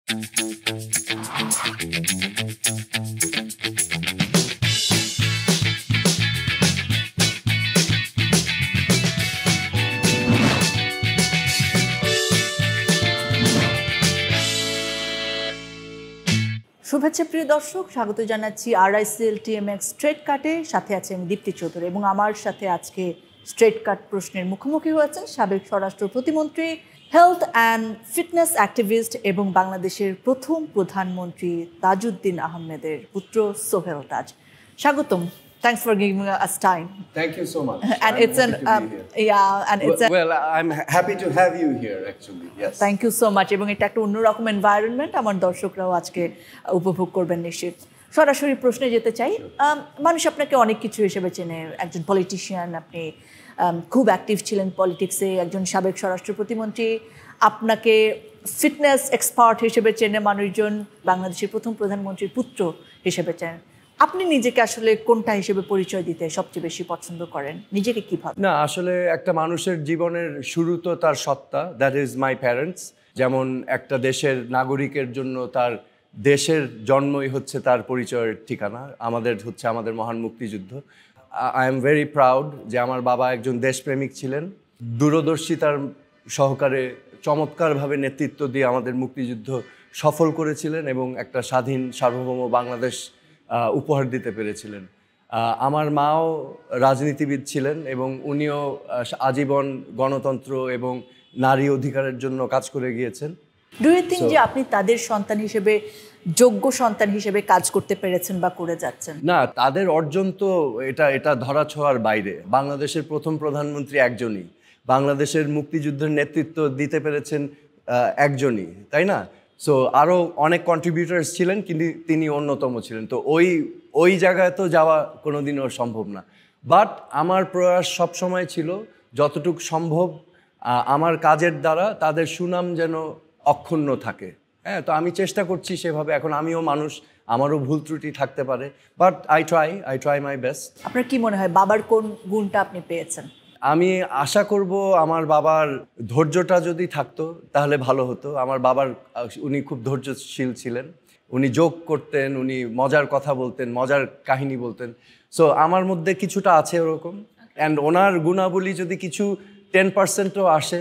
শুভেচ্ছা প্রিয় দর্শক, স্বাগত জানাচ্ছি RICL TMX স্ট্রেট কাটে। সাথে আছে আমি দীপ্তি চৌধুরী এবং আমার সাথে আজকে স্ট্রেট কাট প্রশ্নের মুখোমুখি হয়েছেন সাবেক স্বরাষ্ট্র প্রতিমন্ত্রী, হেলথ অ্যান্ড ফিটনেস অ্যাক্টিভিস্ট এবং বাংলাদেশের প্রথম প্রধানমন্ত্রী তাজউদ্দিন আহমেদের পুত্র সোহেল তাজ। স্বাগতম। Thanks for giving us time. Thank you so much. And I'm it's an and it's well, I'm happy to have you here actually. Yes. Thank you so much. এবং এটা একটা অন্যরকম এনভায়রনমেন্ট, আমার দর্শকরাও আজকে উপভোগ করবেন নিশ্চিত। সরাসরি প্রশ্নে যেতে চাই। মানুষ আপনাকে অনেক কিছু হিসেবে চেনে, একজন পলিটিশিয়ান, আপনি খুব অ্যাক্টিভ ছিলেন পলিটিক্সে, একজন সাবেক স্বরাষ্ট্র প্রতিমন্ত্রী। আপনাকে ফিটনেস এক্সপার্ট হিসেবে চেনে মানুষজন, বাংলাদেশের প্রথম প্রধানমন্ত্রীর পুত্র হিসেবে চেনেন। আপনি নিজেকে আসলে কোনটা হিসেবে পরিচয় দিতে সবচেয়ে বেশি পছন্দ করেন? নিজেকে কি ভাবেন? না, আসলে একটা মানুষের জীবনের শুরু তো তার সত্তা, দ্যাট ইজ মাই প্যারেন্টস। যেমন একটা দেশের নাগরিকের জন্য তার দেশের জন্মই হচ্ছে তার পরিচয়ের ঠিকানা। আমাদের মহান মুক্তিযুদ্ধ। আই এম ভেরি প্রাউড যে আমার বাবা একজন দেশপ্রেমিক ছিলেন, দূরদর্শিতার সহকারে চমৎকারভাবে নেতৃত্ব দিয়ে আমাদের মুক্তিযুদ্ধ সফল করেছিলেন এবং একটা স্বাধীন সার্বভৌম বাংলাদেশ উপহার দিতে পেরেছিলেন। আমার মাও রাজনীতিবিদ ছিলেন এবং উনিও আজীবন গণতন্ত্র এবং নারী অধিকারের জন্য কাজ করে গিয়েছেন। ডু ইউ থিংক যে আপনি তাদের সন্তান হিসেবে, যোগ্য সন্তান হিসেবে কাজ করতে পেরেছেন বা করে যাচ্ছেন? না, তাদের অর্জন তো এটা ধরাছোঁয়ার বাইরে। বাংলাদেশের প্রথম প্রধানমন্ত্রী একজনই, বাংলাদেশের মুক্তিযুদ্ধের নেতৃত্ব দিতে পেরেছেন একজনই, তাই না? সো আরও অনেক কন্ট্রিবিউটার্স ছিলেন, কিন্তু তিনি অন্যতম ছিলেন। তো ওই জায়গায় তো যাওয়া কোনোদিনও সম্ভব না। বাট আমার প্রয়াস সবসময় ছিল যতটুকু সম্ভব আমার কাজের দ্বারা তাদের সুনাম যেন অক্ষুণ্ণ থাকে। হ্যাঁ, তো আমি চেষ্টা করছি সেভাবে। এখন আমিও মানুষ, আমারও ভুল ত্রুটি থাকতে পারে, but I try my best. আপনার কি মনে হয় বাবার কোন গুণটা আপনি পেয়েছেন? আমি আশা করব আমার বাবার ধৈর্যটা যদি থাকতো তাহলে ভালো হতো। উনি খুব ধৈর্যশীল ছিলেন, উনি জোক করতেন, উনি মজার কথা বলতেন, মজার কাহিনী বলতেন। সো আমার মধ্যে কিছুটা আছে ওরকম। অ্যান্ড ওনার গুণাবলী যদি কিছু 10%ও আসে,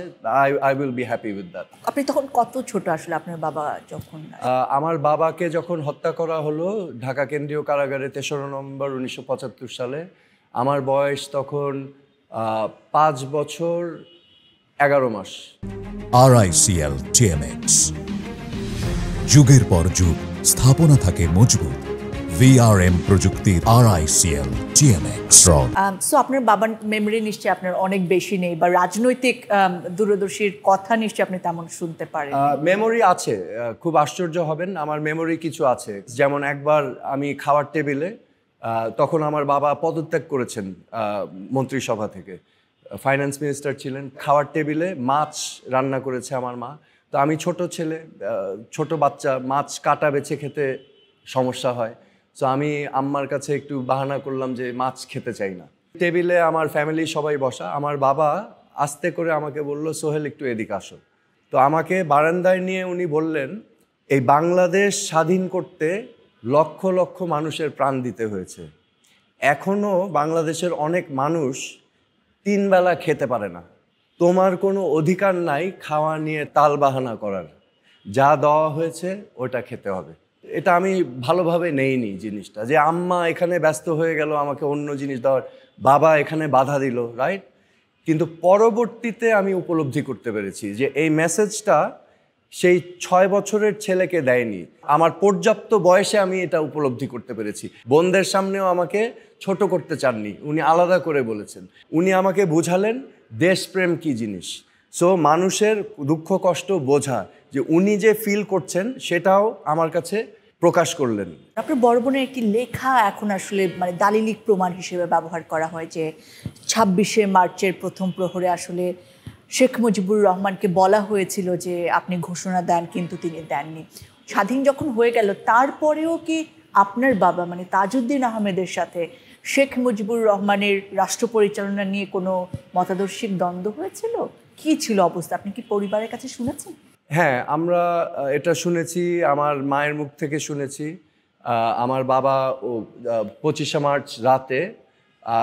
I will be happy with that. আপনি তখন কত ছোট আসলে আপনার বাবা যখন? আমার বাবাকে যখন হত্যা করা হলো ঢাকা কেন্দ্রীয় কারাগারে 3রা নভেম্বর 1975 সালে, আমার বয়স তখন 5 বছর 11 মাস। RICL TMX, যুগের পর যুগ স্থাপনা থাকে মজবুত। VRM প্রযুক্তির RICL TMX। সো আপনার বাবার মেমোরি নিশ্চয়ই আপনার অনেক বেশি নেই, বা রাজনৈতিক দূরদর্শীর কথা নিশ্চয়ই আপনি তেমন শুনতে পারেন। মেমোরি আছে, খুব আশ্চর্য হবেন, আমার মেমোরি কিছু আছে। যেমন একবার আমি খাওয়ার টেবিলে, তখন আমার বাবা পদত্যাগ করেছেন মন্ত্রিসভা থেকে, ফাইন্যান্স মিনিস্টার ছিলেন। খাওয়ার টেবিলে মাছ রান্না করেছে আমার মা। তো আমি ছোট ছেলে, ছোট বাচ্চা, মাছ কাটা বেছে খেতে সমস্যা হয়। সো আমি আম্মার কাছে একটু বাহানা করলাম যে মাছ খেতে চাই না। টেবিলে আমার ফ্যামিলি সবাই বসা, আমার বাবা আস্তে করে আমাকে বলল, সোহেল একটু এদিকে আসো। তো আমাকে বারান্দায় নিয়ে উনি বললেন, এই বাংলাদেশ স্বাধীন করতে লক্ষ লক্ষ মানুষের প্রাণ দিতে হয়েছে। এখনও বাংলাদেশের অনেক মানুষ 3 বেলা খেতে পারে না। তোমার কোনো অধিকার নাই খাওয়া নিয়ে তালবাহানা করার। যা দেওয়া হয়েছে ওটা খেতে হবে। এটা আমি ভালোভাবে নেইনি জিনিসটা, যে আম্মা এখানে ব্যস্ত হয়ে গেল আমাকে অন্য জিনিস দেওয়ার, বাবা এখানে বাধা দিল, রাইট? কিন্তু পরবর্তীতে আমি উপলব্ধি করতে পেরেছি যে এই মেসেজটা সেই 6 বছরের ছেলেকে দেয়নি। আমার পর্যাপ্ত বয়সে আমি এটা উপলব্ধি করতে পেরেছি। বোনদের সামনেও আমাকে ছোট করতে চাননি, উনি আলাদা করে বলেছেন। উনি আমাকে বুঝালেন দেশপ্রেম কী জিনিস। সো মানুষের দুঃখ কষ্ট বোঝা, যে উনি যে ফিল করছেন সেটাও আমার কাছে প্রকাশ করলেন। আপনার বড় বোনের একটি লেখা এখন আসলে মানে দালিলিক প্রমাণ হিসেবে ব্যবহার করা হয়, যে 26শে মার্চের প্রথম প্রহরে আসলে শেখ মুজিবুর রহমানকে বলা হয়েছিল যে আপনি ঘোষণা দেন, কিন্তু তিনি দেননি। স্বাধীন যখন হয়ে গেল তারপরেও কি আপনার বাবা মানে তাজউদ্দিন আহমেদের সাথে শেখ মুজিবুর রহমানের রাষ্ট্র পরিচালনা নিয়ে কোনো মতাদর্শিক দ্বন্দ্ব হয়েছিল? কি ছিল অবস্থা? আপনি কি পরিবারের কাছে শুনেছেন? হ্যাঁ, আমরা এটা শুনেছি, আমার মায়ের মুখ থেকে শুনেছি। আমার বাবা 25শে মার্চ রাতে,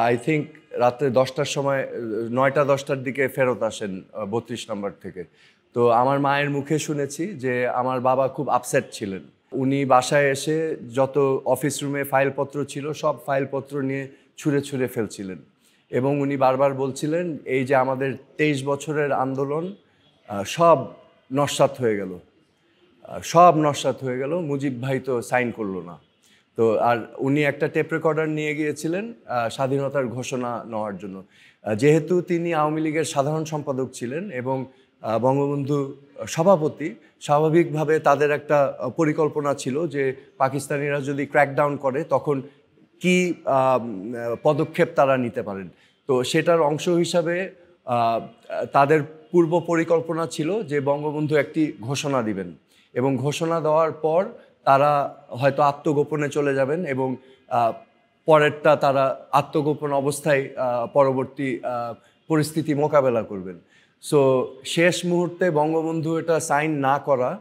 আই থিঙ্ক রাত্রে 10টার সময়, 9টা-10টার দিকে ফেরত আসেন 32 নম্বর থেকে। তো আমার মায়ের মুখে শুনেছি যে আমার বাবা খুব আপসেট ছিলেন। উনি বাসায় এসে যত অফিস রুমে ফাইলপত্র ছিল সব ফাইলপত্র নিয়ে ছুঁড়ে ছুঁড়ে ফেলছিলেন, এবং উনি বারবার বলছিলেন এই যে আমাদের 23 বছরের আন্দোলন সব নস্যাৎ হয়ে গেল, সব নস্যাৎ হয়ে গেল, মুজিব ভাই তো সাইন করলো না। তো আর উনি একটা টেপ রেকর্ডার নিয়ে গিয়েছিলেন স্বাধীনতার ঘোষণা নেওয়ার জন্য। যেহেতু তিনি আওয়ামী লীগের সাধারণ সম্পাদক ছিলেন এবং বঙ্গবন্ধু সভাপতি, স্বাভাবিকভাবে তাদের একটা পরিকল্পনা ছিল যে পাকিস্তানিরা যদি ক্র্যাকডাউন করে তখন কি পদক্ষেপ তারা নিতে পারেন। তো সেটার অংশ হিসাবে তাদের পূর্ব পরিকল্পনা ছিল যে বঙ্গবন্ধু একটি ঘোষণা দিবেন, এবং ঘোষণা দেওয়ার পর তারা হয়তো আত্মগোপনে চলে যাবেন এবং পরেরটা তারা আত্মগোপন অবস্থায় পরবর্তী পরিস্থিতি মোকাবেলা করবেন। সো শেষ মুহূর্তে বঙ্গবন্ধু এটা সাইন না করা,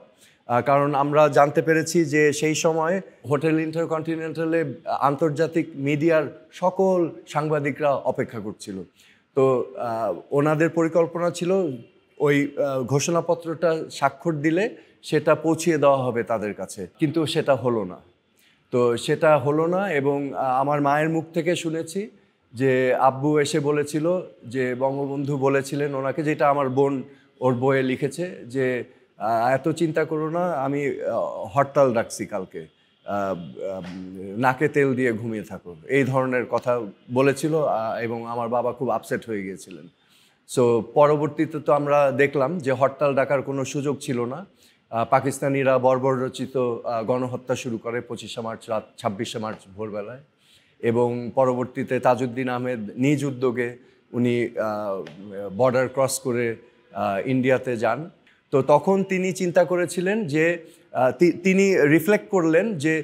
কারণ আমরা জানতে পেরেছি যে সেই সময় হোটেল ইন্টারকন্টিনেন্টালে আন্তর্জাতিক মিডিয়ার সকল সাংবাদিকরা অপেক্ষা করছিল। তো ওনাদের পরিকল্পনা ছিল ওই ঘোষণাপত্রটা স্বাক্ষর দিলে সেটা পৌঁছিয়ে দেওয়া হবে তাদের কাছে, কিন্তু সেটা হলো না। তো সেটা হলো না, এবং আমার মায়ের মুখ থেকে শুনেছি যে আব্বু এসে বলেছিল যে বঙ্গবন্ধু বলেছিলেন ওনাকে, যেটা আমার বোন ওর বইয়ে লিখেছে, যে এত চিন্তা করো না, আমি হরতাল ডাকছি কালকে, নাকে তেল দিয়ে ঘুমিয়ে থাকো, এই ধরনের কথা বলেছিল, এবং আমার বাবা খুব আপসেট হয়ে গিয়েছিলেন। সো পরবর্তীতে তো আমরা দেখলাম যে হরতাল ডাকার কোনো সুযোগ ছিল না। পাকিস্তানিরা বর্বরচিত গণহত্যা শুরু করে 25শে মার্চ রাত, 26শে মার্চ ভোরবেলায়, এবং পরবর্তীতে তাজউদ্দিন আহমেদ নিজ উদ্যোগে উনি বর্ডার ক্রস করে ইন্ডিয়াতে যান। তো তখন তিনি চিন্তা করেছিলেন যে তিনি রিফ্লেক্ট করলেন যে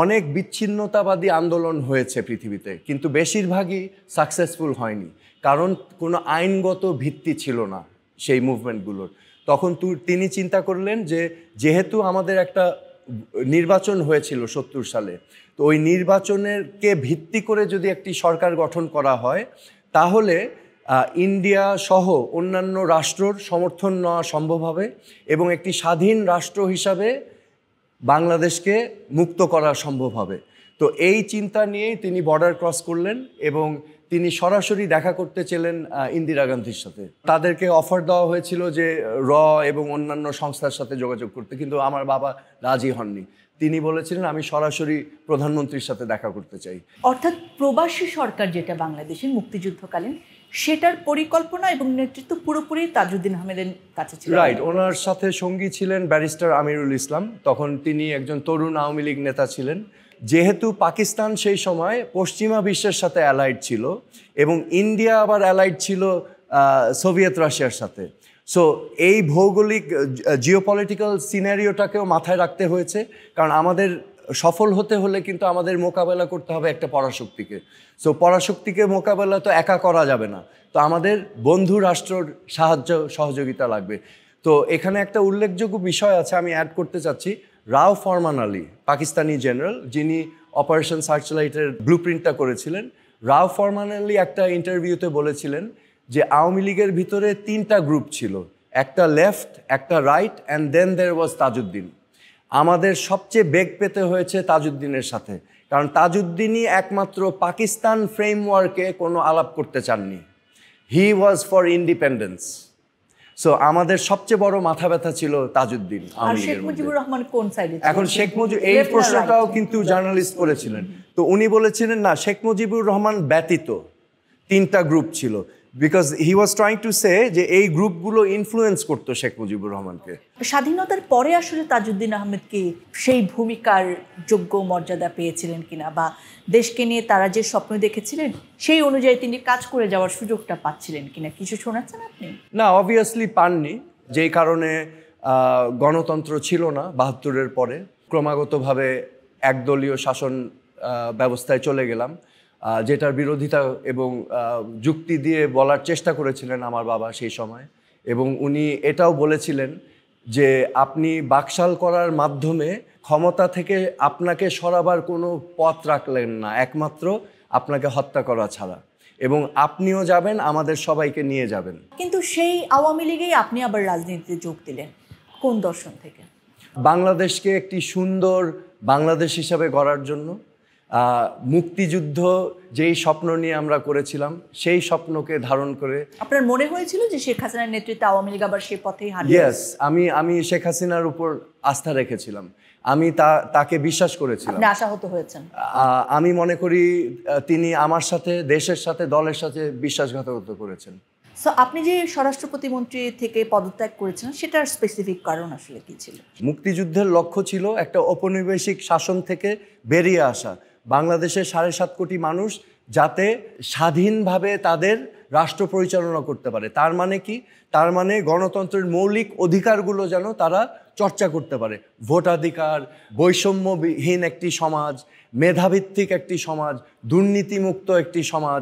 অনেক বিচ্ছিন্নতাবাদী আন্দোলন হয়েছে পৃথিবীতে, কিন্তু বেশিরভাগই সাকসেসফুল হয়নি, কারণ কোনো আইনগত ভিত্তি ছিল না সেই মুভমেন্টগুলোর। তখন তিনি চিন্তা করলেন যে যেহেতু আমাদের একটা নির্বাচন হয়েছিল 70 সালে, তো ওই নির্বাচনেরকে ভিত্তি করে যদি একটি সরকার গঠন করা হয় তাহলে ইন্ডিয়া সহ অন্যান্য রাষ্ট্রর সমর্থন নেওয়া সম্ভব হবে, এবং একটি স্বাধীন রাষ্ট্র হিসাবে বাংলাদেশকে মুক্ত করা সম্ভব হবে। তো এই চিন্তা নিয়েই তিনি বর্ডার ক্রস করলেন, এবং তিনি সরাসরি দেখা করতে চেলেন ইন্দিরা গান্ধীর সাথে। তাদেরকে অফার দেওয়া হয়েছিল যে এবং অন্যান্য সংস্থার সাথে যোগাযোগ করতে, কিন্তু আমার বাবা রাজি হননি। তিনি বলেছিলেন আমি সরাসরি প্রধানমন্ত্রীর সাথে দেখা করতে চাই। অর্থাৎ প্রবাসী সরকার যেটা বাংলাদেশের মুক্তিযুদ্ধকালীন, সেটার পরিকল্পনা এবং নেতৃত্ব পুরোপুরি তাজউদ্দিন আহমেদের কাছে ছিল। রাইট, ওনার সাথে সঙ্গী ছিলেন ব্যারিস্টার আমিরুল ইসলাম, তখন তিনি একজন তরুণ আওয়ামী লীগ নেতা ছিলেন। যেহেতু পাকিস্তান সেই সময় পশ্চিমা বিশ্বের সাথে অ্যালাইড ছিল এবং ইন্ডিয়া আবার অ্যালাইড ছিল সোভিয়েত রাশিয়ার সাথে, সো এই ভৌগোলিক জিওপলিটিক্যাল সিনারিওটাকেও মাথায় রাখতে হয়েছে, কারণ আমাদের সফল হতে হলে কিন্তু আমাদের মোকাবেলা করতে হবে একটা পরাশক্তিকে। সো পরাশক্তিকে মোকাবেলা তো একা করা যাবে না, তো আমাদের বন্ধু রাষ্ট্রর সাহায্য সহযোগিতা লাগবে। তো এখানে একটা উল্লেখযোগ্য বিষয় আছে, আমি অ্যাড করতে চাচ্ছি। রাও ফরমান আলী, পাকিস্তানি জেনারেল, যিনি অপারেশন সার্চলাইটের ব্লুপ্রিন্টটা করেছিলেন, রাও ফরমান আলী একটা ইন্টারভিউতে বলেছিলেন যে আওয়ামী লীগের ভিতরে 3টা গ্রুপ ছিল, একটা লেফট, একটা রাইট, অ্যান্ড দেন দেয়ার ওয়াজ তাজউদ্দিন। আমাদের সবচেয়ে বেগ পেতে হয়েছে তাজউদ্দিনের সাথে, কারণ তাজউদ্দিনই একমাত্র পাকিস্তান ফ্রেমওয়ার্কে কোনো আলাপ করতে চাননি। হি ওয়াজ ফর ইন্ডিপেন্ডেন্স। সো আমাদের সবচেয়ে বড় মাথা ব্যথা ছিল তাজউদ্দিন। শেখ মুজিবুর রহমান কোন সাইডে? এখন শেখ মুজিব, এই প্রশ্নটাও কিন্তু জার্নালিস্ট করেছিলেন, তো উনি বলেছিলেন না, শেখ মুজিবুর রহমান ব্যতীত 3টা গ্রুপ ছিল, because he was trying to say যে এই গ্রুপগুলো ইনফ্লুয়েন্স করতো শেখ মুজিবুর রহমানকে। স্বাধীনতার পরে আসলে তাজউদ্দিন আহমেদ কি সেই ভূমিকার যোগ্য মর্যাদা পেয়েছিলেন কিনা, বা দেশকে নিয়ে তারা যে স্বপ্ন দেখেছিলেন সেই অনুযায়ী তিনি কাজ করে যাওয়ার সুযোগটা পাচ্ছিলেন কিনা, কিছু শোনাচ্ছেন আপনি? না, অবভিয়াসলি পাননি, যেই কারণে গণতন্ত্র ছিল না 72-এর পরে। ক্রমাগতভাবে একদলীয় শাসন ব্যবস্থায় চলে গেলাম, যেটার বিরোধিতা এবং যুক্তি দিয়ে বলার চেষ্টা করেছিলেন আমার বাবা সেই সময়, এবং উনি এটাও বলেছিলেন যে আপনি বাকশাল করার মাধ্যমে ক্ষমতা থেকে আপনাকে সরাবার কোনো পথ রাখলেন না, একমাত্র আপনাকে হত্যা করা ছাড়া। এবং আপনিও যাবেন, আমাদের সবাইকে নিয়ে যাবেন। কিন্তু সেই আওয়ামী লীগেই আপনি আবার রাজনীতিতে যোগ দিলেন, কোন দর্শন থেকে? বাংলাদেশকে একটি সুন্দর বাংলাদেশ হিসাবে গড়ার জন্য, মুক্তিযুদ্ধ যেই স্বপ্ন নিয়ে আমরা করেছিলাম সেই স্বপ্নকে ধারণ করে। আপনার মনে হয়েছিল যে শেখ হাসিনার নেতৃত্বে আওয়ামী লীগ আবার সেই পথেই হাঁটবে? ইয়েস, আমি শেখ হাসিনার উপর আস্থা রেখেছিলাম, আমি তাকে বিশ্বাস করেছিলাম। আপনি আশাহত হয়েছেন? আমি মনে করি তিনি আমার সাথে, দেশের সাথে, দলের সাথে বিশ্বাসঘাতকতা করেছেন। সো আপনি যে স্বরাষ্ট্র প্রতিমন্ত্রী থেকে পদত্যাগ করেছেন সেটার স্পেসিফিক কারণ আসলে কি ছিল? মুক্তিযুদ্ধের লক্ষ্য ছিল একটা ঔপনিবেশিক শাসন থেকে বেরিয়ে আসা, বাংলাদেশের 7.5 কোটি মানুষ যাতে স্বাধীনভাবে তাদের রাষ্ট্র পরিচালনা করতে পারে। তার মানে কি? তার মানে গণতন্ত্রের মৌলিক অধিকারগুলো যেন তারা চর্চা করতে পারে। ভোটাধিকার, বৈষম্যহীন একটি সমাজ, মেধাভিত্তিক একটি সমাজ, দুর্নীতিমুক্ত একটি সমাজ,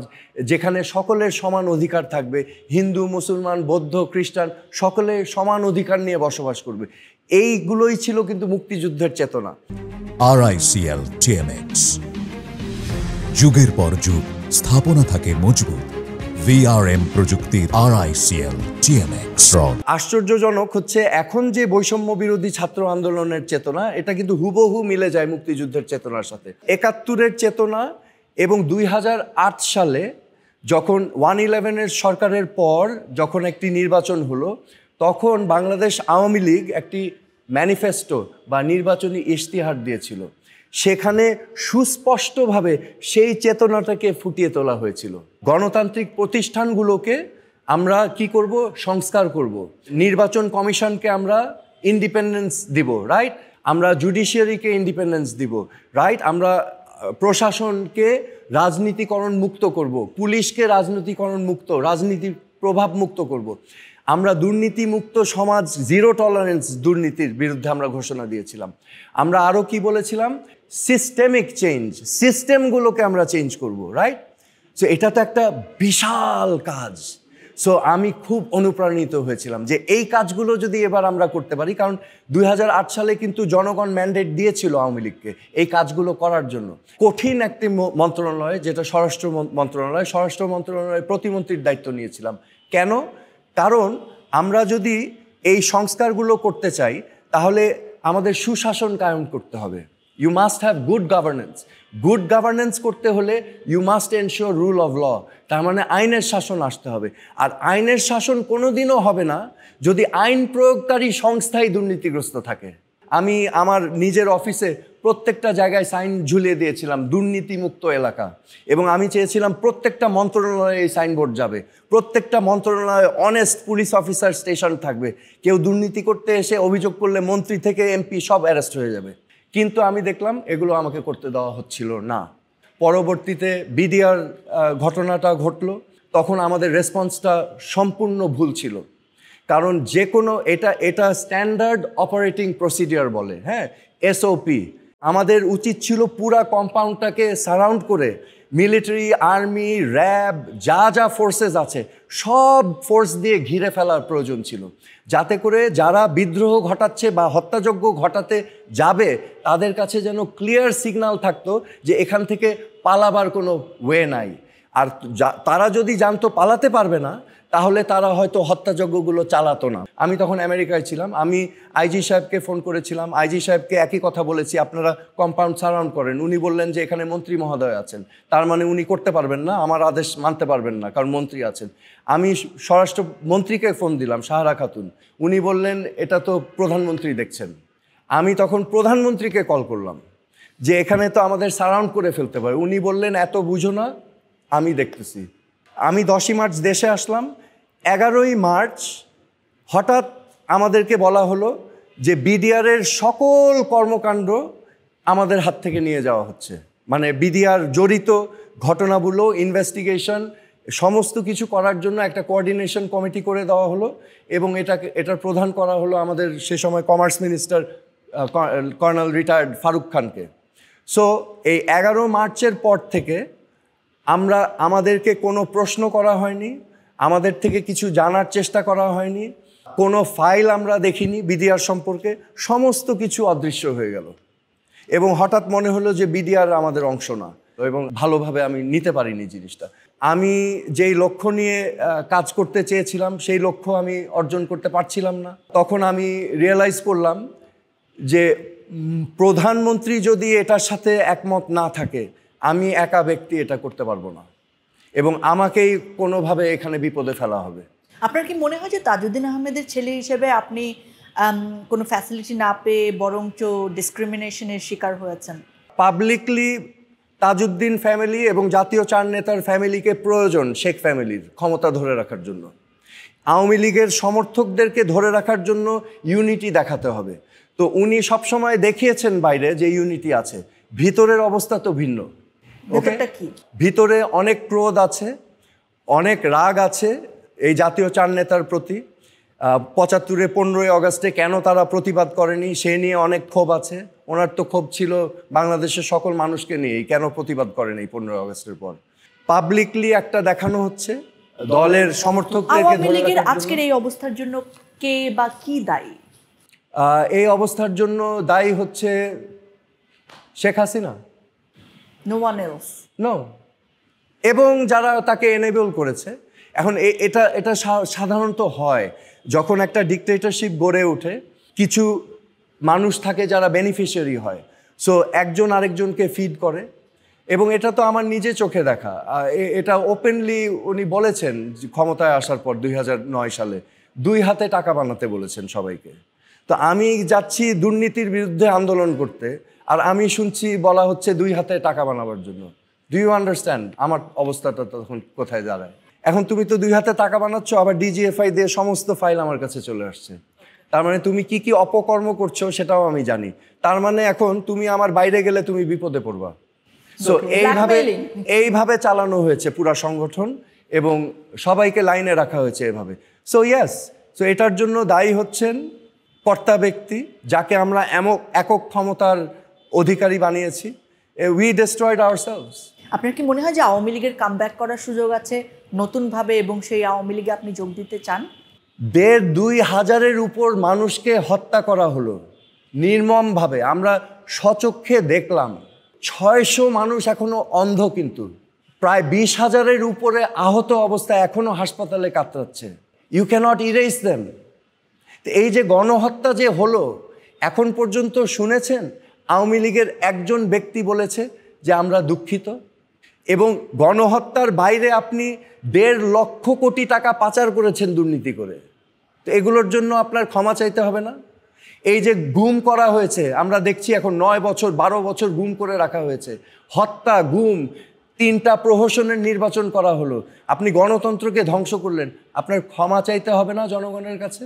যেখানে সকলের সমান অধিকার থাকবে, হিন্দু, মুসলমান, বৌদ্ধ, খ্রিস্টান সকলের সমান অধিকার নিয়ে বসবাস করবে। এইগুলোই ছিল কিন্তু মুক্তিযুদ্ধের চেতনা। RICL TMX, যুগের পর যুগ স্থাপনা থাকে মজবুত। VRM প্রযুক্তির RICL TMX। আশ্চর্যজনক হচ্ছে এখন যে বৈষম্য বিরোধী ছাত্র আন্দোলনের চেতনা, এটা কিন্তু হুবহু মিলে যায় মুক্তিযুদ্ধের চেতনার সাথে। 71-এর চেতনা এবং 2008 সালে যখন 111-এর সরকারের পর যখন একটি নির্বাচন হলো, তখন বাংলাদেশ আওয়ামী লীগ একটি ম্যানিফেস্টো বা নির্বাচনী ইশতেহার দিয়েছিল। সেখানে সুস্পষ্টভাবে সেই চেতনাটাকে ফুটিয়ে তোলা হয়েছিল। গণতান্ত্রিক প্রতিষ্ঠানগুলোকে আমরা কি করব? সংস্কার করব। নির্বাচন কমিশনকে আমরা ইন্ডিপেন্ডেন্স দিব, রাইট? আমরা জুডিশিয়ারিকে ইন্ডিপেন্ডেন্স দিব, রাইট? আমরা প্রশাসনকে রাজনীতিকরণ মুক্ত করব, পুলিশকে রাজনীতিকরণ মুক্ত, রাজনীতি প্রভাব মুক্ত করব। আমরা দুর্নীতিমুক্ত সমাজ, জিরো টলারেন্স দুর্নীতির বিরুদ্ধে আমরা ঘোষণা দিয়েছিলাম। আমরা আরও কি বলেছিলাম? সিস্টেমিক চেঞ্জ, সিস্টেমগুলোকে আমরা চেঞ্জ করব, রাইট? সো এটা তো একটা বিশাল কাজ। সো আমি খুব অনুপ্রাণিত হয়েছিলাম যে এই কাজগুলো যদি এবার আমরা করতে পারি, কারণ 2008 সালে কিন্তু জনগণ ম্যান্ডেট দিয়েছিল আওয়ামী লীগকে এই কাজগুলো করার জন্য। কঠিন একটি মন্ত্রণালয়, যেটা স্বরাষ্ট্র মন্ত্রণালয়, স্বরাষ্ট্র মন্ত্রণালয়ের প্রতিমন্ত্রীর দায়িত্ব নিয়েছিলাম। কেন? কারণ আমরা যদি এই সংস্কারগুলো করতে চাই তাহলে আমাদের সুশাসন কায়েম করতে হবে। You must have good governance. Good governance করতে হলে you must ensure rule of law, তার মানে আইনের শাসন আসতে হবে। আর আইনের শাসন কোনোদিনও হবে না যদি আইন প্রয়োগকারী সংস্থাই দুর্নীতিগ্রস্ত থাকে। আমি আমার নিজের অফিসে প্রত্যেকটা জায়গায় সাইন ঝুলিয়ে দিয়েছিলাম দুর্নীতিমুক্ত এলাকা, এবং আমি চেয়েছিলাম প্রত্যেকটা মন্ত্রণালয়ে এই সাইনবোর্ড যাবে, প্রত্যেকটা মন্ত্রণালয়ে অনেস্ট পুলিশ অফিসার স্টেশন থাকবে। কেউ দুর্নীতি করতে এসে অভিযোগ করলে মন্ত্রী থেকে এমপি সব অ্যারেস্ট হয়ে যাবে। কিন্তু আমি দেখলাম এগুলো আমাকে করতে দেওয়া হচ্ছিল না। পরবর্তীতে বিডিআর ঘটনাটা ঘটলো, তখন আমাদের রেসপন্সটা সম্পূর্ণ ভুল ছিল। কারণ যে কোনো এটা স্ট্যান্ডার্ড অপারেটিং প্রসিডিওর বলে, হ্যাঁ, SOP। আমাদের উচিত ছিল পুরা কম্পাউন্ডটাকে সারাউন্ড করে মিলিটারি, আর্মি, র্যাব, যা যা ফোর্সেস আছে সব ফোর্স দিয়ে ঘিরে ফেলার প্রয়োজন ছিল, যাতে করে যারা বিদ্রোহ ঘটাচ্ছে বা হত্যাযজ্ঞ ঘটাতে যাবে তাদের কাছে যেন ক্লিয়ার সিগন্যাল থাকতো যে এখান থেকে পালাবার কোনো ওয়ে নাই। আর তারা যদি জানতো পালাতে পারবে না, তাহলে তারা হয়তো হত্যাযজ্ঞগুলো চালাতো না। আমি তখন আমেরিকায় ছিলাম, আমি আইজি সাহেবকে ফোন করেছিলাম, আইজি সাহেবকে একই কথা বলেছি, আপনারা কম্পাউন্ড সারাউন্ড করেন। উনি বললেন যে এখানে মন্ত্রী মহোদয় আছেন, তার মানে উনি করতে পারবেন না, আমার আদেশ মানতে পারবেন না, কারণ মন্ত্রী আছেন। আমি স্বরাষ্ট্রমন্ত্রীকে ফোন দিলাম, সাহারা খাতুন, উনি বললেন এটা তো প্রধানমন্ত্রী দেখছেন। আমি তখন প্রধানমন্ত্রীকে কল করলাম যে এখানে তো আমাদের সারাউন্ড করে ফেলতে পারে। উনি বললেন এত বুঝো না, আমি দেখতেছি। আমি 10ই মার্চ দেশে আসলাম। 11ই মার্চ হঠাৎ আমাদেরকে বলা হলো যে বিডিআরের সকল কর্মকাণ্ড আমাদের হাত থেকে নিয়ে যাওয়া হচ্ছে। মানে বিডিআর জড়িত ঘটনাগুলো ইনভেস্টিগেশন সমস্ত কিছু করার জন্য একটা কোঅর্ডিনেশন কমিটি করে দেওয়া হলো, এবং এটার প্রধান করা হলো আমাদের সে সময় commerce minister colonel retired Faruk খানকে। সো এই 11 মার্চের পর থেকে আমাদেরকে কোনো প্রশ্ন করা হয়নি, আমাদের থেকে কিছু জানার চেষ্টা করা হয়নি। কোনো ফাইল আমরা দেখিনি বিডিআর সম্পর্কে, সমস্ত কিছু অদৃশ্য হয়ে গেল এবং হঠাৎ মনে হলো যে বিডিআর আমাদের অংশ না, এবং ভালোভাবে আমি নিতে পারিনি জিনিসটা। আমি যেই লক্ষ্য নিয়ে কাজ করতে চেয়েছিলাম সেই লক্ষ্য আমি অর্জন করতে পারছিলাম না। তখন আমি রিয়েলাইজ করলাম যে প্রধানমন্ত্রী যদি এটার সাথে একমত না থাকে, আমি একা ব্যক্তি এটা করতে পারবো না এবং আমাকেই কোনোভাবে এখানে বিপদে ফেলা হবে। আপনার কি মনে হয় যে তাজউদ্দিন আহমেদের ছেলে হিসেবে আপনি কোনো ফ্যাসিলিটি না পেয়ে বরঞ্চ ডিসক্রিমিনেশনের শিকার হয়েছেন? পাবলিকলি তাজউদ্দিন ফ্যামিলি এবং জাতীয় চার নেতার ফ্যামিলিকে প্রয়োজন শেখ ফ্যামিলির ক্ষমতা ধরে রাখার জন্য। আওয়ামী লীগের সমর্থকদেরকে ধরে রাখার জন্য ইউনিটি দেখাতে হবে। তো উনি সবসময় দেখিয়েছেন বাইরে যে ইউনিটি আছে, ভিতরের অবস্থা তো ভিন্ন। ভিতরে অনেক ক্রোধ আছে, অনেক রাগ আছে এই জাতীয় চার নেতার প্রতি। ৭৫-এ 15ই আগস্টে কেন তারা প্রতিবাদ করেনি সে নিয়ে অনেক ক্ষোভ আছে। ওনার তো ক্ষোভ ছিল বাংলাদেশের সকল মানুষকে নিয়েই, কেন প্রতিবাদ করেনি 15ই আগস্টের পর। পাবলিকলি একটা দেখানো হচ্ছে দলের সমর্থকদেরকে ধরে রাখার জন্য। আজকের এই অবস্থার জন্য কে বা কি দায়ী? এই অবস্থার জন্য দায়ী হচ্ছে Sheikh Hasina. No one else. No. এবং যারা তাকে এনেবল করেছে। এখন এটা সাধারণত হয় যখন একটা ডিক্টেটরশিপ গড়ে ওঠে, কিছু মানুষ থাকে যারা বেনিফিশিয়ারি হয়, সো একজন আরেকজনকে ফিড করে। এবং এটা তো আমার নিজে চোখে দেখা, এটা ওপেনলি উনি বলেছেন ক্ষমতায় আসার পর 2009 সালে 2 হাতে টাকা বানাতে বলেছেন সবাইকে। তো আমি যাচ্ছি দুর্নীতির বিরুদ্ধে আন্দোলন করতে, আর আমি শুনছি বলা হচ্ছে 2 হাতে টাকা বানাবার জন্য। ডু ইউ আন্ডারস্ট্যান্ড আমার অবস্থাটা তখন কোথায় দাঁড়ায়? এখন তুমি তো 2 হাতে টাকা বানাচ্ছ, আবার ডিজিএফআই দিয়ে সমস্ত ফাইল আমার কাছে চলে আসছে। তার মানে তুমি কি কি অপকর্ম করছো সেটাও আমি জানি। তার মানে এখন তুমি আমার বাইরে গেলে তুমি বিপদে পড়বা। সো এইভাবে চালানো হয়েছে পুরা সংগঠন এবং সবাইকে লাইনে রাখা হয়েছে এভাবে। সো ইয়েস, সো এটার জন্য দায়ী হচ্ছেন কর্তা ব্যক্তি, যাকে আমরা একক ক্ষমতার অধিকারী বানিয়েছি। We destroyed ourselves. আপনার কি মনে হয় যে আওয়ামী লীগের কামব্যাক করার সুযোগ আছে নতুনভাবে, এবং সেই আওয়ামী লীগে আপনি যোগ দিতে চান? 1,500-2,000-এর উপর মানুষকে হত্যা করা হলো নির্মমভাবে, আমরা স্বচক্ষে দেখলাম। 600 মানুষ এখনো অন্ধ, কিন্তু প্রায় 20,000-এর উপরে আহত অবস্থায় এখনো হাসপাতালে কাতরাচ্ছে। You can't erase them. এই যে গণহত্যা যে হলো, এখন পর্যন্ত শুনেছেন আওয়ামী লীগের একজন ব্যক্তি বলেছে যে আমরা দুঃখিত? এবং গণহত্যার বাইরে আপনি 1.5 লক্ষ কোটি টাকা পাচার করেছেন দুর্নীতি করে। তো এগুলোর জন্য আপনার ক্ষমা চাইতে হবে না? এই যে গুম করা হয়েছে, আমরা দেখছি এখন 9 বছর 12 বছর গুম করে রাখা হয়েছে। হত্যা, গুম, 3টা প্রহসনের নির্বাচন করা হলো। আপনি গণতন্ত্রকে ধ্বংস করলেন, আপনার ক্ষমা চাইতে হবে না জনগণের কাছে?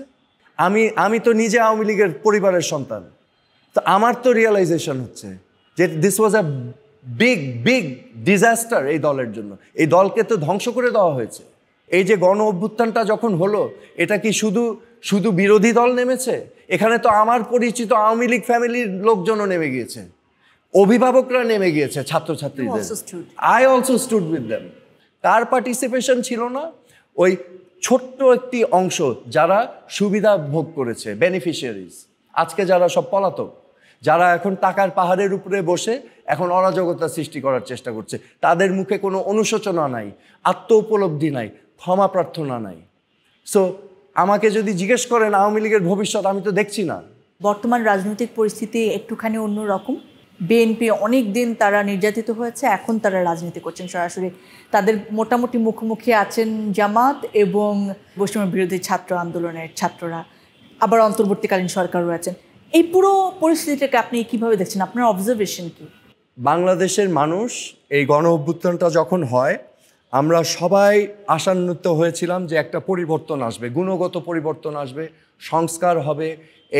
আমি তো নিজে আওয়ামী লীগের পরিবারের সন্তান। তো আমার তো রিয়েলাইজেশন হচ্ছে যে this was a big disaster এই দলের জন্য। এই দলকে তো ধ্বংস করে দেওয়া হয়েছে। এই যে গণ অভ্যুত্থানটা যখন হলো, এটা কি শুধু বিরোধী দল নেমেছে? এখানে তো আমার পরিচিত আওয়ামী লীগ ফ্যামিলির লোকজনও নেমে গিয়েছে, অভিভাবকরা নেমে গিয়েছে, ছাত্রছাত্রীদের। I also stood with them. Car participation ছিল না? ওই ছোট্ট একটি অংশ যারা সুবিধা ভোগ করেছে, বেনিফিশিয়ারিজ। আজকে যারা সব পলাতক, যারা এখন টাকার পাহাড়ের উপরে বসে এখন অরাজকতা সৃষ্টি করার চেষ্টা করছে, তাদের মুখে কোনো অনুশোচনা নাই, আত্ম উপলব্ধি নাই, ক্ষমা প্রার্থনা নাই। সো আমাকে যদি জিজ্ঞেস করেন আওয়ামী লীগের ভবিষ্যৎ, আমি তো দেখছি না। বর্তমান রাজনৈতিক পরিস্থিতি একটুখানি অন্যরকম। বিএনপি অনেক দিন তারা নির্যাতিত হয়েছে, এখন তারা রাজনীতি করছেন সরাসরি। তাদের মোটামুটি মুখোমুখি আছেন জামাত এবং বৈষম্য বিরোধী ছাত্র আন্দোলনের ছাত্ররা, আবার অন্তর্বর্তীকালীন সরকার রয়েছেন। এই পুরো পরিস্থিতিটাকে আপনি কিভাবে দেখছেন? আপনার অবজারভেশন কি? বাংলাদেশের মানুষ এই গণ অভ্যুত্থানটা যখন হয়, আমরা সবাই আশান্বিত হয়েছিলাম যে একটা পরিবর্তন আসবে, গুণগত পরিবর্তন আসবে, সংস্কার হবে,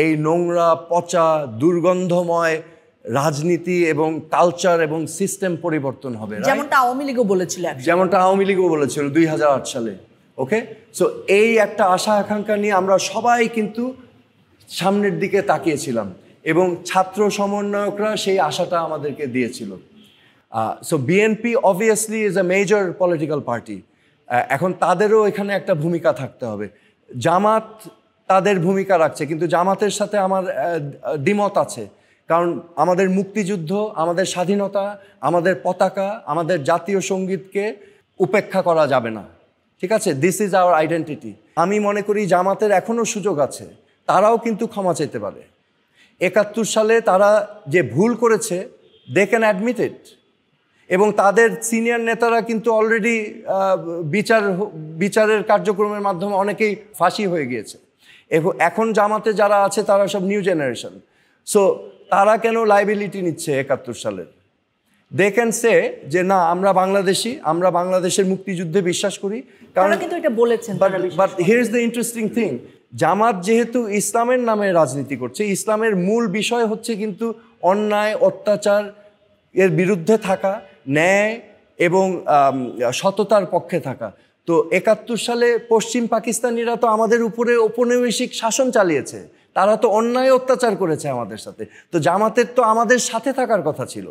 এই নোংরা, পচা, দুর্গন্ধময় রাজনীতি এবং কালচার এবং সিস্টেম পরিবর্তন হবে, যেমনটা আওয়ামী লীগও বলেছিল, 2008 সালে। ওকে, সো এই একটা আশা আকাঙ্ক্ষা নিয়ে আমরা সবাই কিন্তু সামনের দিকে তাকিয়েছিলাম এবং ছাত্র সমন্বয়করা সেই আশাটা আমাদেরকে দিয়েছিল। So BNP obviously is a major political party. এখন তাদেরও এখানে একটা ভূমিকা থাকতে হবে। জামাত তাদের ভূমিকা রাখছে, কিন্তু জামাতের সাথে আমার দ্বিমত আছে। কারণ আমাদের মুক্তিযুদ্ধ, আমাদের স্বাধীনতা, আমাদের পতাকা, আমাদের জাতীয় সঙ্গীতকে উপেক্ষা করা যাবে না, ঠিক আছে? This is our identity. আমি মনে করি জামাতের এখনও সুযোগ আছে, তারাও কিন্তু ক্ষমা চাইতে পারে। ৭১ সালে তারা যে ভুল করেছে, দে ক্যান অ্যাডমিট ইট, এবং তাদের সিনিয়র নেতারা কিন্তু অলরেডি বিচারের কার্যক্রমের মাধ্যমে অনেকেই ফাঁসি হয়ে গিয়েছে। এখন জামাতে যারা আছে তারা সব নিউ জেনারেশন। সো তারা কেন লাইবিলিটি নিচ্ছে ৭১ সালের? দে ক্যান সে যে না, আমরা বাংলাদেশি, আমরা বাংলাদেশের মুক্তিযুদ্ধে বিশ্বাস করি। কারণ কিন্তু এটা বলেছেন, but here is the interesting thing, Jamaat যেহেতু ইসলামের নামে রাজনীতি করছে, ইসলামের মূল বিষয় হচ্ছে কিন্তু অন্যায় অত্যাচার এর বিরুদ্ধে থাকা, ন্যায় এবং সততার পক্ষে থাকা। তো ৭১ সালে পশ্চিম পাকিস্তানিরা তো আমাদের উপরে ঔপনিবেশিক শাসন চালিয়েছে, তারা তো অন্যায় অত্যাচার করেছে আমাদের সাথে। তো জামাতের তো আমাদের সাথে থাকার কথা ছিল,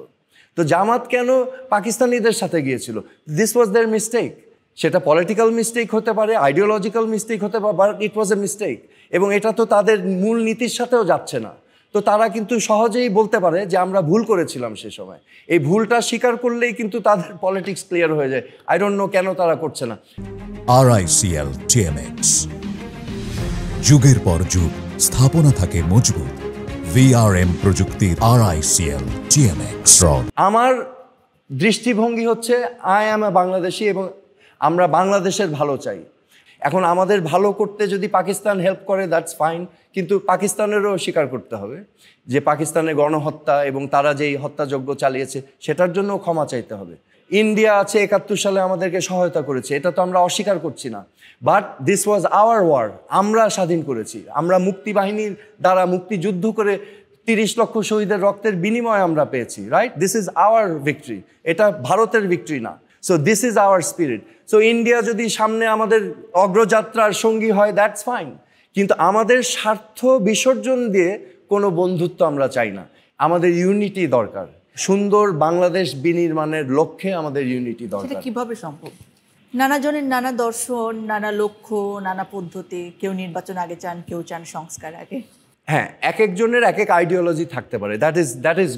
তো জামাত কেন পাকিস্তানিদের সাথে গিয়েছিল? This was their mistake. সেটা পলিটিক্যাল মিস্টেক হতে পারে, আইডিওলজিক্যাল মিস্টেক হতে পারে, but it was a mistake, এবং এটা তো তাদের মূল নীতির সাথেও যাচ্ছে না। তো তারা কিন্তু সহজেই বলতে পারে যে আমরা ভুল করেছিলাম সে সময়। এই ভুলটা স্বীকার করলেই কিন্তু তাদের পলিটিক্স ক্লিয়ার হয়ে যায়। আই ডোন্ট নো কেন তারা করছে না। RICL TMX, যুগের পর যুগ স্থাপনা থাকে মজবুত। VRM প্রযুক্তির RICL TMX রড। আমার দৃষ্টিভঙ্গি হচ্ছে আই অ্যাম এ বাংলাদেশি, এবং আমরা বাংলাদেশের ভালো চাই। এখন আমাদের ভালো করতে যদি পাকিস্তান হেল্প করে, দ্যাটস ফাইন, কিন্তু পাকিস্তানেরও স্বীকার করতে হবে যে পাকিস্তানের গণহত্যা এবং তারা যেই হত্যাযজ্ঞ চালিয়েছে সেটার জন্য ক্ষমা চাইতে হবে। ইন্ডিয়া আছে, ৭১ সালে আমাদেরকে সহায়তা করেছে, এটা তো আমরা অস্বীকার করছি না। But this was our war, আমরা স্বাধীন করেছি, আমরা মুক্তিবাহিনীর দ্বারা মুক্তিযুদ্ধ করে ৩০ লক্ষ শহীদের রক্তের বিনিময়ে আমরা পেয়েছি, right? This is our victory, এটা ভারতের ভিক্টরি না। So this is our spirit. So India যদি সামনে আমাদের অগ্রযাত্রার সঙ্গী হয়, দ্যাটস ফাইন, কিন্তু আমাদের স্বার্থ বিসর্জন দিয়ে কোনো বন্ধুত্ব আমরা চাই না। আমাদের ইউনিটি দরকার, সুন্দর বাংলাদেশ বিনির্মাণের লক্ষ্যে আমাদের ইউনিটি দরকার। সেটা কিভাবে সম্ভব? নানা জনের নানা দর্শন, নানা লক্ষ্য, নানা পদ্ধতি। কেউ নির্বাচন আগে চান, কেউ চান সংস্কার আগে। হ্যাঁ, এক একজনের এক এক আইডিওলজি থাকতে পারে, that is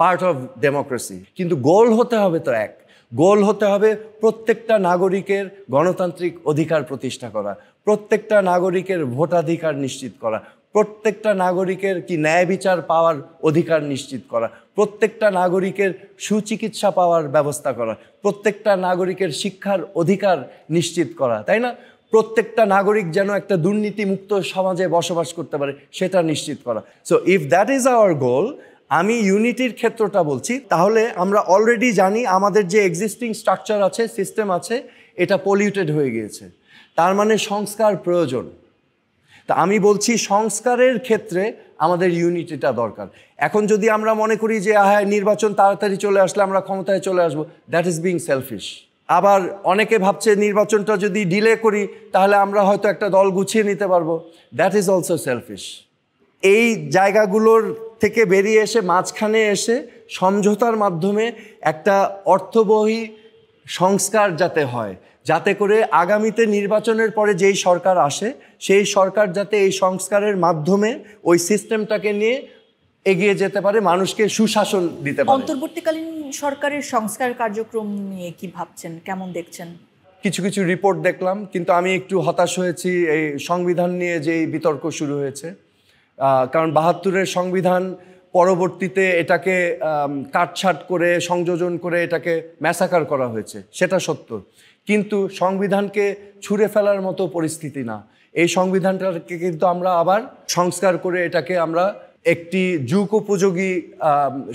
part of democracy. কিন্তু গোল হতে হবে তো এক, গোল হতে হবে প্রত্যেকটা নাগরিকের গণতান্ত্রিক অধিকার প্রতিষ্ঠা করা, প্রত্যেকটা নাগরিকের ভোটাধিকার নিশ্চিত করা, প্রত্যেকটা নাগরিকের কি ন্যায় বিচার পাওয়ার অধিকার নিশ্চিত করা, প্রত্যেকটা নাগরিকের সুচিকিৎসা পাওয়ার ব্যবস্থা করা, প্রত্যেকটা নাগরিকের শিক্ষার অধিকার নিশ্চিত করা, তাই না? প্রত্যেকটা নাগরিক যেন একটা দুর্নীতিমুক্ত সমাজে বসবাস করতে পারে সেটা নিশ্চিত করা। So if that is our গোল, আমি ইউনিটির ক্ষেত্রটা বলছি, তাহলে আমরা অলরেডি জানি আমাদের যে এক্সিস্টিং স্ট্রাকচার আছে, সিস্টেম আছে, এটা পলিউটেড হয়ে গিয়েছে, তার মানে সংস্কার প্রয়োজন। তা আমি বলছি সংস্কারের ক্ষেত্রে আমাদের ইউনিটিটা দরকার। এখন যদি আমরা মনে করি যে হ্যাঁ নির্বাচন তাড়াতাড়ি চলে আসলে আমরা ক্ষমতায় চলে আসবো, দ্যাট ইজ বিং সেলফিশ। আবার অনেকে ভাবছে নির্বাচনটা যদি ডিলে করি তাহলে আমরা হয়তো একটা দল গুছিয়ে নিতে পারবো, দ্যাট ইজ অলসো সেলফিশ। এই জায়গাগুলোর থেকে বেরিয়ে এসে মাঝখানে এসে সমঝোতার মাধ্যমে একটা অর্থবহী সংস্কার যাতে হয়, যাতে করে আগামীতে নির্বাচনের পরে যেই সরকার আসে সেই সরকার যাতে এই সংস্কারের মাধ্যমে ওই সিস্টেমটাকে নিয়ে এগিয়ে যেতে পারে, মানুষকে সুশাসন দিতে পারে। অন্তর্বর্তীকালীন সরকারের সংস্কার কার্যক্রম নিয়ে কি ভাবছেন, কেমন দেখছেন? কিছু কিছু রিপোর্ট দেখলাম, কিন্তু আমি একটু হতাশ হয়েছি এই সংবিধান নিয়ে যেই বিতর্ক শুরু হয়েছে। কারণ ৭২-এর সংবিধান পরবর্তীতে এটাকে কাটছাট করে সংযোজন করে এটাকে ম্যাসাকার করা হয়েছে, সেটা সত্য, কিন্তু সংবিধানকে ছুঁড়ে ফেলার মতো পরিস্থিতি না। এই সংবিধানটাকে কিন্তু আমরা আবার সংস্কার করে এটাকে আমরা একটি যুগোপযোগী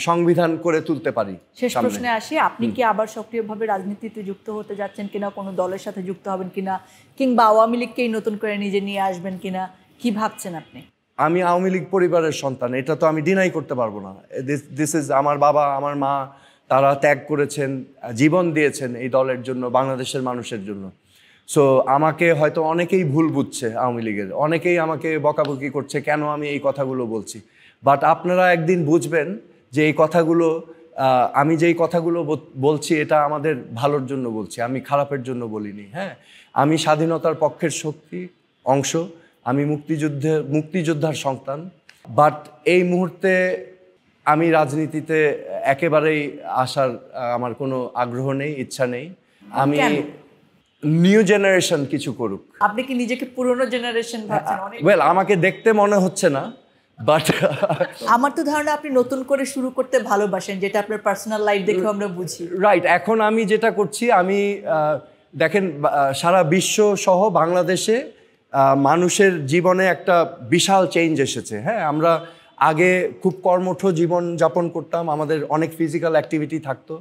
সংবিধান করে তুলতে পারি। শেষ প্রশ্নে আসি, আপনি কি আবার সক্রিয়ভাবে রাজনীতিতে যুক্ত হতে যাচ্ছেন কিনা, কোনো দলের সাথে যুক্ত হবেন কিনা, কিংবা আওয়ামী লীগকেই নতুন করে নিজে নিয়ে আসবেন কিনা, কি ভাবছেন আপনি? আমি আওয়ামী লীগ পরিবারের সন্তান, এটা তো আমি ডিনাই করতে পারবো না। দিস ইজ আমার বাবা, আমার মা, তারা ত্যাগ করেছেন, জীবন দিয়েছেন এই দলের জন্য, বাংলাদেশের মানুষের জন্য। সো আমাকে হয়তো অনেকেই ভুল বুঝছে, আওয়ামী লীগের অনেকেই আমাকে বকাবকি করছে কেন আমি এই কথাগুলো বলছি, বাট আপনারা একদিন বুঝবেন যে এই কথাগুলো, আমি যেই কথাগুলো বলছি এটা আমাদের ভালোর জন্য বলছি, আমি খারাপের জন্য বলিনি। হ্যাঁ, আমি স্বাধীনতার পক্ষের শক্তি অংশ, আমি মুক্তিযোদ্ধার সন্তান, বাট এই মুহূর্তে আমি রাজনীতিতে একেবারেই আসার আমার কোনো আগ্রহ নেই, ইচ্ছা নেই। আমি নিউ জেনারেশন কিছু করুক। আপনি কি নিজেকে পুরনো জেনারেশন ভাবছেন? ওয়েল, আমাকে দেখতে মনে হচ্ছে না, বাট আমার তো ধারণা আপনি নতুন করে শুরু করতে ভালোবাসেন, যেটা আপনার পার্সোনাল লাইফ দেখে আমরা বুঝি। রাইট, এখন আমি যেটা করছি, আমি দেখেন সারা বিশ্ব সহ বাংলাদেশে মানুষের জীবনে একটা বিশাল চেঞ্জ এসেছে। হ্যাঁ, আমরা আগে খুব কর্মঠ জীবন যাপন করতাম, আমাদের অনেক ফিজিক্যাল অ্যাক্টিভিটি থাকতো।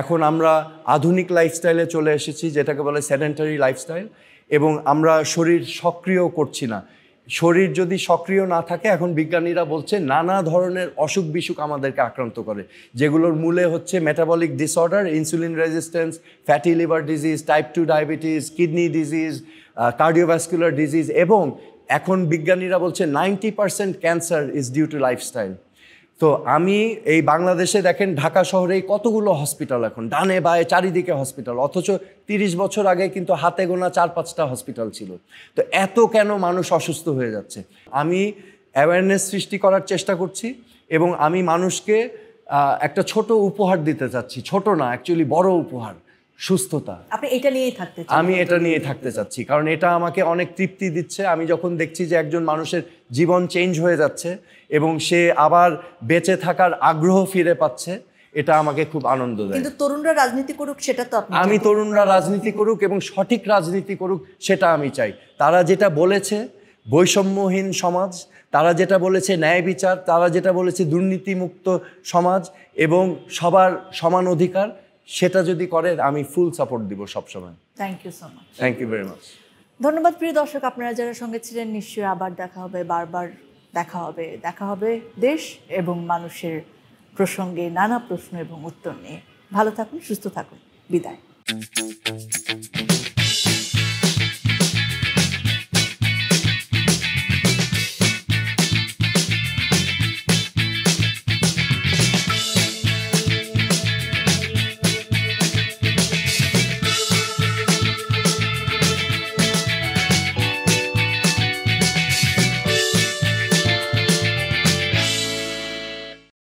এখন আমরা আধুনিক লাইফস্টাইলে চলে এসেছি, যেটাকে বলে সেডেন্টারি লাইফস্টাইল, এবং আমরা শরীর সক্রিয় করছি না। শরীর যদি সক্রিয় না থাকে, এখন বিজ্ঞানীরা বলছে নানা ধরনের অসুখ বিসুখ আমাদেরকে আক্রান্ত করে, যেগুলোর মূলে হচ্ছে metabolic disorder, insulin resistance, fatty liver disease, type 2 diabetes, kidney disease, cardiovascular disease, এবং এখন বিজ্ঞানীরা বলছে 90% cancer is due to lifestyle. তো আমি এই বাংলাদেশে দেখেন ঢাকা শহরেই কতগুলো হসপিটাল, এখন ডানে বায়ে চারিদিকে হসপিটাল, অথচ 30 বছর আগে কিন্তু হাতে গোনা 4-5টা হসপিটাল ছিল। তো এত কেন মানুষ অসুস্থ হয়ে যাচ্ছে? আমি অ্যাওয়ারনেস সৃষ্টি করার চেষ্টা করছি, এবং আমি মানুষকে একটা ছোট উপহার দিতে চাচ্ছি। ছোট না, অ্যাকচুয়ালি বড় উপহার, সুস্থতা। আপনি এটা নিয়েই থাকতে চান? আমি এটা নিয়ে থাকতে চাচ্ছি, কারণ এটা আমাকে অনেক তৃপ্তি দিচ্ছে। আমি যখন দেখছি যে একজন মানুষের জীবন চেঞ্জ হয়ে যাচ্ছে এবং সে আবার বেঁচে থাকার আগ্রহ ফিরে পাচ্ছে, এটা আমাকে খুব আনন্দ দেয়। কিন্তু তরুণরা রাজনীতি করুক, সেটা তো আপনি আমি তরুণরা রাজনীতি করুক এবং সঠিক রাজনীতি করুক, সেটা আমি চাই। তারা যেটা বলেছে বৈষম্যহীন সমাজ, তারা যেটা বলেছে ন্যায় বিচার, তারা যেটা বলেছে দুর্নীতিমুক্ত সমাজ এবং সবার সমান অধিকার, সেটা যদি করে আমি ফুল সাপোর্ট দিব সবসময়। Thank you so much. Thank you very much. ধন্যবাদ প্রিয় দর্শক, আপনারা যারা সঙ্গে ছিলেন, নিশ্চয়ই আবার দেখা হবে, বারবার দেখা হবে দেশ এবং মানুষের প্রসঙ্গে, নানা প্রশ্ন এবং উত্তর নিয়ে। ভালো থাকুন, সুস্থ থাকুন, বিদায়।